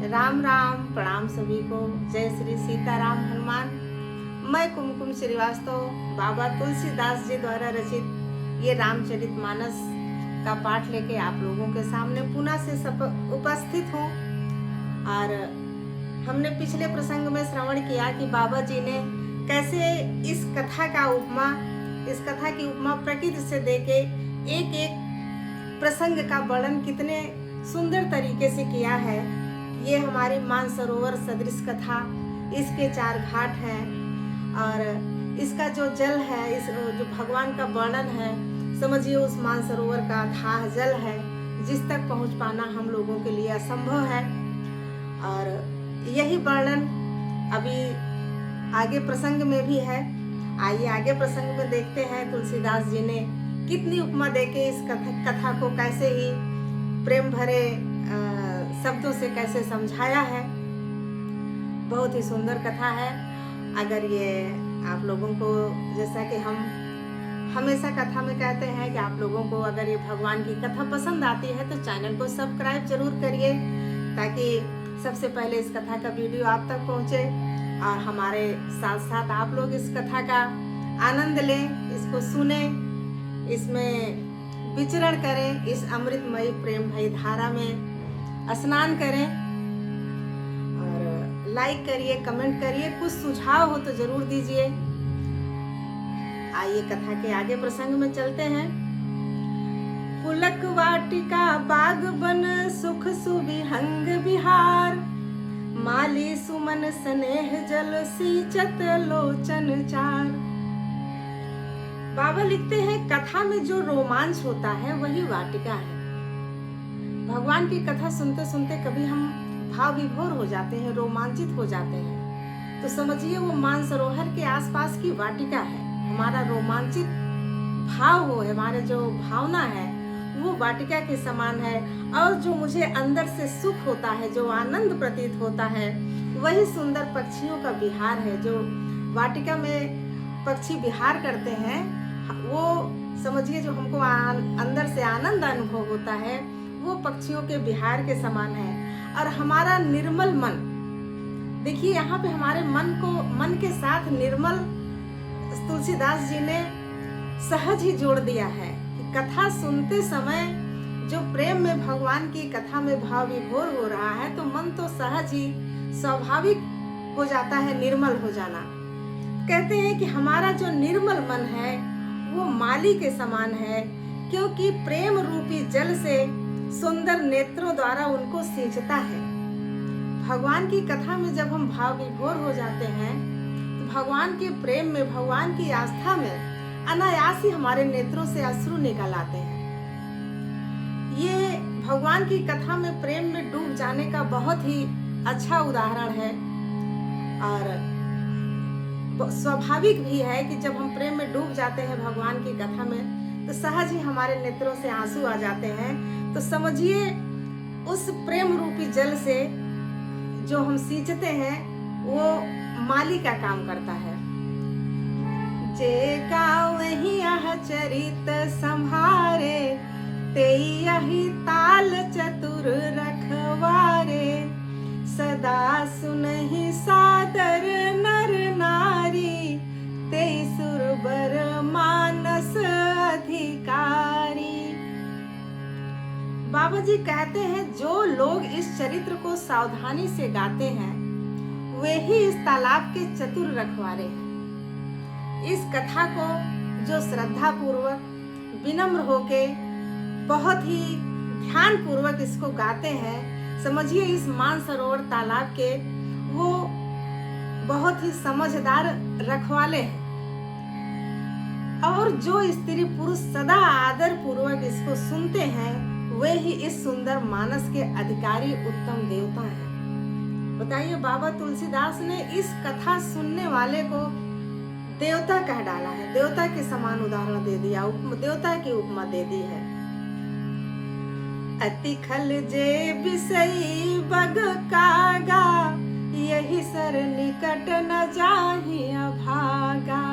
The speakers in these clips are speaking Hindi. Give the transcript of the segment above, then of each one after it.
राम राम, प्रणाम सभी को। जय श्री सीताराम हनुमान। मैं कुमकुम श्रीवास्तव बाबा तुलसीदास जी द्वारा रचित ये रामचरितमानस का पाठ लेके आप लोगों के सामने पुनः से उपस्थित हूँ। और हमने पिछले प्रसंग में श्रवण किया कि बाबा जी ने कैसे इस कथा की उपमा प्रकृति से देके एक एक प्रसंग का वर्णन कितने सुंदर तरीके से किया है। ये हमारी मानसरोवर सदृश कथा, इसके 4 घाट हैं और इसका जो जल है, इस जो भगवान का वर्णन है, समझिए उस मानसरोवर का अथाह जल है जिस तक पहुंच पाना हम लोगों के लिए असंभव है। और यही वर्णन अभी आगे प्रसंग में भी है। आइए आगे प्रसंग में देखते हैं तुलसीदास जी ने कितनी उपमा देके इस कथा को कैसे ही प्रेम भरे शब्दों से कैसे समझाया है। बहुत ही सुंदर कथा है। अगर ये आप लोगों को, जैसा कि हम हमेशा कथा में कहते हैं कि आप लोगों को अगर ये भगवान की कथा पसंद आती है तो चैनल को सब्सक्राइब जरूर करिए, ताकि सबसे पहले इस कथा का वीडियो आप तक पहुंचे और हमारे साथ साथ आप लोग इस कथा का आनंद लें, इसको सुने, इसमें विचरण करें, इस अमृतमयी प्रेम भई धारा में स्नान करें। और लाइक करिए, कमेंट करिए, कुछ सुझाव हो तो जरूर दीजिए। आइए कथा के आगे प्रसंग में चलते हैं। पुलक वाटिका बाग बन सुख सुविहंग विहार, माली सुमन स्नेह जल सींचत लोचन चार। बाबा लिखते हैं कथा में जो रोमांच होता है वही वाटिका है। भगवान की कथा सुनते सुनते कभी हम भाव विभोर हो जाते हैं, रोमांचित हो जाते हैं, तो समझिए वो मानसरोवर के आसपास की वाटिका है। हमारा रोमांचित भाव हो, हमारे जो भावना है वो वाटिका के समान है। और जो मुझे अंदर से सुख होता है, जो आनंद प्रतीत होता है, वही सुंदर पक्षियों का विहार है। जो वाटिका में पक्षी विहार करते हैं वो समझिए जो हमको अंदर से आनंद अनुभव होता है वो पक्षियों के विहार के समान है। और हमारा निर्मल मन, देखिए यहाँ पे हमारे मन के साथ निर्मल तुलसीदास जी ने सहज ही जोड़ दिया है कि कथा सुनते समय जो प्रेम में भगवान की कथा में भाव विभोर हो रहा है तो मन तो सहज ही स्वाभाविक हो जाता है, निर्मल हो जाना। कहते हैं कि हमारा जो निर्मल मन है वो माली के समान है, क्योंकि प्रेम रूपी जल से सुंदर नेत्रों द्वारा उनको सींचता है। भगवान की कथा में जब हम भाव विभोर हो जाते हैं तो भगवान के प्रेम में, भगवान की आस्था में अनायास ही हमारे नेत्रों से अश्रु निकल आते हैं। ये भगवान की कथा में प्रेम में डूब जाने का बहुत ही अच्छा उदाहरण है। और स्वाभाविक भी है कि जब हम प्रेम में डूब जाते हैं भगवान की कथा में तो सहज ही हमारे नेत्रों से आंसू आ जाते हैं। तो समझिए उस प्रेम रूपी जल से जो हम सींचते हैं वो माली का काम करता है। जे गावहि यह चरित संभारे, ते यही ताल चतुर रखवारे, सदा सुनहि सादर नर नारी, ते सुरबर मानस अधिकारी। बाबा जी कहते हैं जो लोग इस चरित्र को सावधानी से गाते हैं वे ही इस तालाब के चतुर रखवारे हैं। इस कथा को जो श्रद्धा पूर्वक, विनम्र होके, बहुत ही ध्यान पूर्वक इसको गाते हैं, समझिए इस मानसरोवर तालाब के वो बहुत ही समझदार रखवाले हैं। और जो स्त्री पुरुष सदा आदर पूर्वक इसको सुनते हैं वे ही इस सुंदर मानस के अधिकारी उत्तम देवता हैं। बताइए बाबा तुलसीदास ने इस कथा सुनने वाले को देवता कह डाला है, देवता के समान उदाहरण दे दिया, देवता की उपमा दे दी है। अति खल जे बिसई बग कागा, यही सर निकट न जाहि अभागा,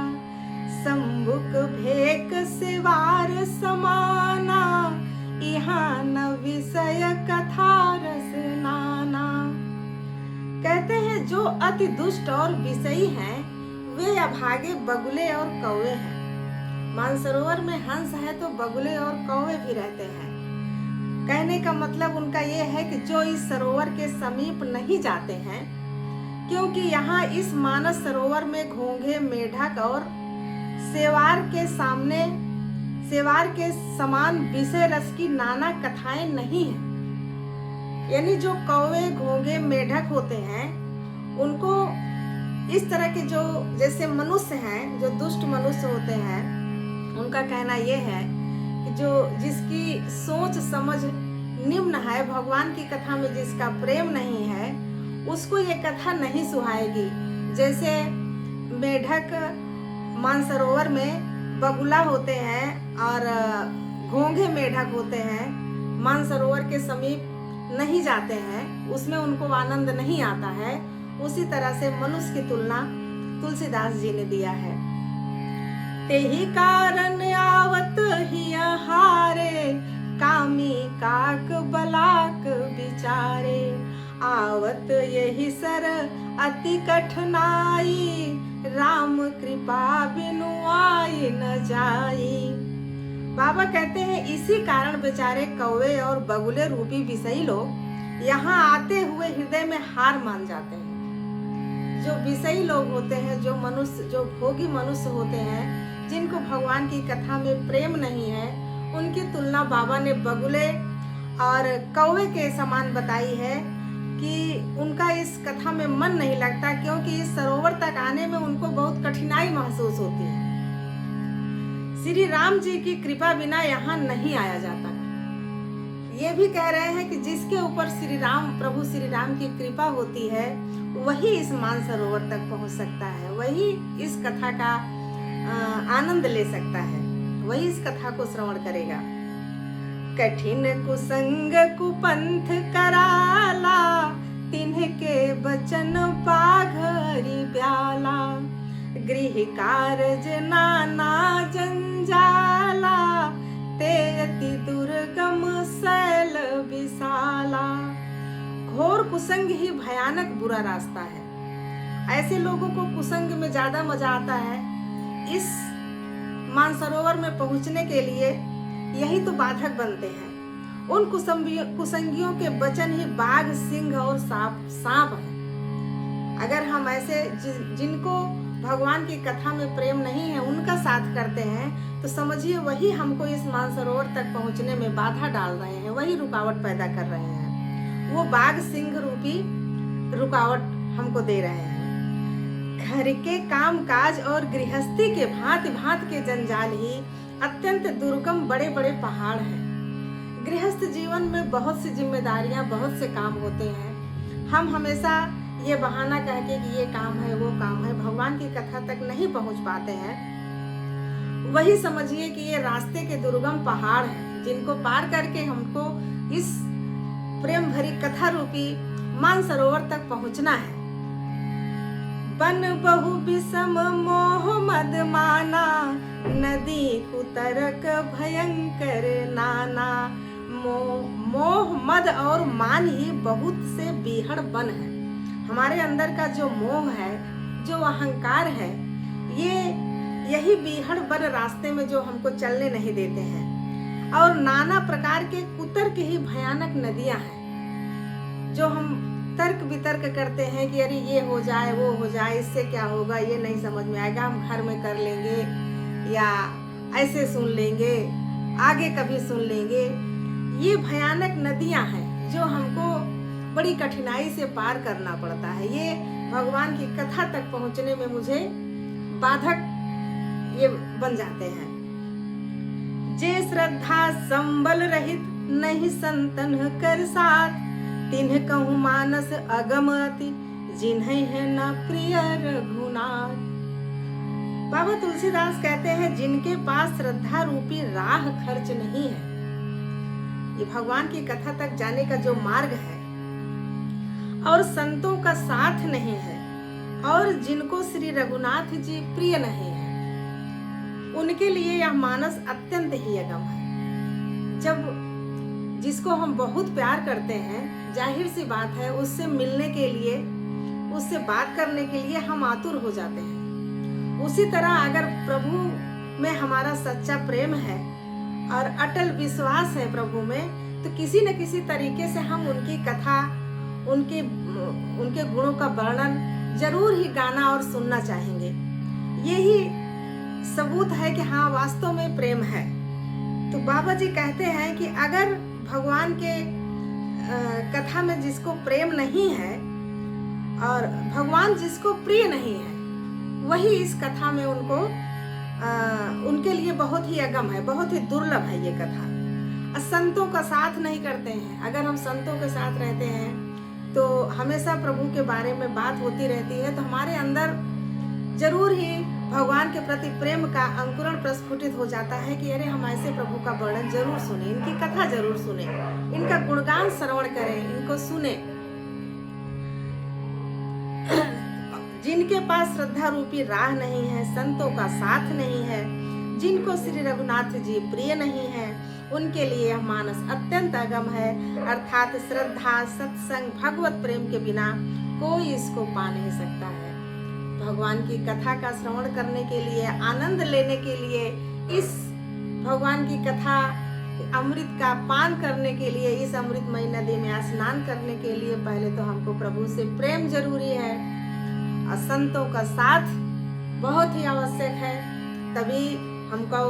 संबुक भेक सिवार समाना, यहाँ न विषय कथा रस नाना। जो अति दुष्ट और विषयी हैं वे अभागे बगुले और कौवे हैं। मानसरोवर में हंस है तो बगुले और कौवे भी रहते हैं। कहने का मतलब उनका ये है कि जो इस सरोवर के समीप नहीं जाते हैं, क्योंकि यहाँ इस मानस सरोवर में घोंघे, मेढक और सेवार के समान विषय रस की नाना कथाएं नहीं हैं। यानी जो कौवे, घोंघे, मेढक होते हैं उनको इस तरह के जो जैसे मनुष्य हैं, जो दुष्ट मनुष्य होते हैं, उनका कहना यह है कि जो जिसकी सोच समझ निम्न है, भगवान की कथा में जिसका प्रेम नहीं है, उसको ये कथा नहीं सुहाएगी। जैसे मेढक मानसरोवर में बगुला होते हैं और घोंघे मेढक होते हैं, मानसरोवर के समीप नहीं जाते हैं, उसमें उनको आनंद नहीं आता है। उसी तरह से मनुष्य की तुलना तुलसीदास जी ने दिया है। तेहि कारण आवत ही हारे, कामी काक बलाक बिचारे, आवत यही सर अति कठिनाई, राम कृपा बिनु आई न जाई। बाबा कहते हैं इसी कारण बेचारे कौवे और बगुले रूपी विषयी लोग यहाँ आते हुए हृदय में हार मान जाते हैं। जो विषयी लोग होते हैं, जो मनुष्य, जो भोगी मनुष्य होते हैं, जिनको भगवान की कथा में प्रेम नहीं है, उनकी तुलना बाबा ने बगुले और कौवे के समान बताई है कि उनका इस कथा में मन नहीं लगता, क्योंकि इस सरोवर तक आने में उनको बहुत कठिनाई महसूस होती है। श्री राम जी की कृपा बिना यहाँ नहीं आया जाता। ये भी कह रहे हैं कि जिसके ऊपर प्रभु श्री राम की कृपा होती है वही इस मानसरोवर तक पहुँच सकता है, वही इस कथा का आनंद ले सकता है, वही इस कथा को श्रवण करेगा। कठिन कुसंग कुपंथ कराला, तिन्हके बचन बाघरी ब्याला, गृह कारज नाना जंजाला, ते अति दुर्गम शैल विशाला। घोर कुसंग ही भयानक बुरा रास्ता है। ऐसे लोगों को कुसंग में ज्यादा मजा आता है। इस मानसरोवर में पहुंचने के लिए यही तो बाधक बनते हैं। उन कुसंगियों के वचन ही बाघ, सिंह और सांप है। अगर हम ऐसे जिनको भगवान की कथा में प्रेम नहीं है उनका साथ करते हैं तो समझिए वही हमको इस मानसरोवर तक पहुंचने में बाधा डाल रहे हैं, वही रुकावट पैदा कर रहे हैं। वो बाघ, सिंह रूपी रुकावट हमको दे रहे हैं। घर के काम काज और गृहस्थी के भांति भांति के जंजाल ही अत्यंत दुर्गम बड़े बड़े पहाड़ हैं। गृहस्थ जीवन में बहुत सी जिम्मेदारियां, बहुत से काम होते हैं। हम हमेशा ये बहाना कह के कि ये काम है, वो काम है, भगवान की कथा तक नहीं पहुंच पाते हैं। वही समझिए कि ये रास्ते के दुर्गम पहाड़ हैं जिनको पार करके हमको इस प्रेम भरी कथा रूपी मानसरोवर तक पहुंचना है। बन बहु विषम मोह मद माना, नदी कुतरक भयंकर नाना। मोह मद और मान ही बहुत से बीहड़ बन है। हमारे अंदर का जो मोह है, जो अहंकार है, यही बीहड़ बन रास्ते में जो हमको चलने नहीं देते हैं। और नाना प्रकार के कुतर्क ही भयानक नदियां हैं जो हम तर्क वितर्क करते हैं कि अरे ये हो जाए, वो हो जाए, इससे क्या होगा, ये नहीं समझ में आएगा, हम घर में कर लेंगे या ऐसे सुन लेंगे, आगे कभी सुन लेंगे। ये भयानक नदियां हैं जो हमको बड़ी कठिनाई से पार करना पड़ता है। ये भगवान की कथा तक पहुंचने में मुझे बाधक ये बन जाते हैं। जे श्रद्धा संबल रहित नहीं संतन कर साथ, तिन्ह कहूँ मानस अगम अति, जिन्हें है न प्रिय रघुनाथ। बाबा तुलसीदास कहते हैं जिनके पास श्रद्धा रूपी राह खर्च नहीं है, ये भगवान की कथा तक जाने का जो मार्ग है, और संतों का साथ नहीं है, और जिनको श्री रघुनाथ जी प्रिय नहीं है, उनके लिए यह मानस अत्यंत ही अगम है। जब जिसको हम बहुत प्यार करते हैं, जाहिर सी बात है उससे मिलने के लिए, उससे बात करने के लिए हम आतुर हो जाते हैं। उसी तरह अगर प्रभु में हमारा सच्चा प्रेम है और अटल विश्वास है प्रभु में, तो किसी न किसी तरीके से हम उनकी कथा, उनके गुणों का वर्णन जरूर ही गाना और सुनना चाहेंगे। यही सबूत है कि हाँ, वास्तव में प्रेम है। तो बाबा जी कहते हैं कि अगर भगवान के कथा में जिसको प्रेम नहीं है और भगवान जिसको प्रिय नहीं है, वही इस कथा में उनके लिए बहुत ही अगम है, बहुत ही दुर्लभ है ये कथा। संतों का साथ नहीं करते हैं। अगर हम संतों के साथ रहते हैं तो हमेशा प्रभु के बारे में बात होती रहती है, तो हमारे अंदर जरूर ही भगवान के प्रति प्रेम का अंकुरण प्रस्फुटित हो जाता है कि अरे हम ऐसे प्रभु का वर्णन जरूर सुने, इनकी कथा जरूर सुने, इनका गुणगान श्रवण करें, इनको सुने। जिनके पास श्रद्धा रूपी राह नहीं है, संतों का साथ नहीं है, जिनको श्री रघुनाथ जी प्रिय नहीं है, उनके लिए यह मानस अत्यंत अगम है। अर्थात श्रद्धा, सत्संग, भगवत प्रेम के बिना कोई इसको पा नहीं सकता है। भगवान की कथा का श्रवण करने के लिए, आनंद लेने के लिए, इस भगवान की कथा अमृत का पान करने के लिए, इस अमृतमयी नदी में स्नान करने के लिए पहले तो हमको प्रभु से प्रेम जरूरी है और संतों का साथ बहुत ही आवश्यक है। तभी हमको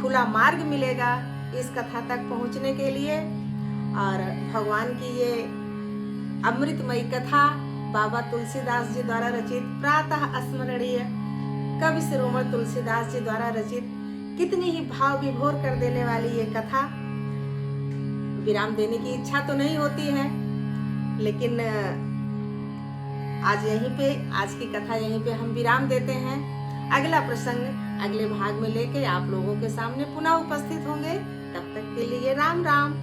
खुला मार्ग मिलेगा इस कथा तक पहुंचने के लिए। और भगवान की ये अमृतमयी कथा बाबा तुलसीदास जी द्वारा रचित, प्रातः स्मरणीय कवि शिरोमणि तुलसीदास जी द्वारा रचित, कितनी ही भाव विभोर कर देने वाली ये कथा। विराम देने की इच्छा तो नहीं होती है, लेकिन आज की कथा यहीं पे हम विराम देते हैं। अगला प्रसंग अगले भाग में लेके आप लोगों के सामने पुनः उपस्थित होंगे। तब तक के लिए राम राम।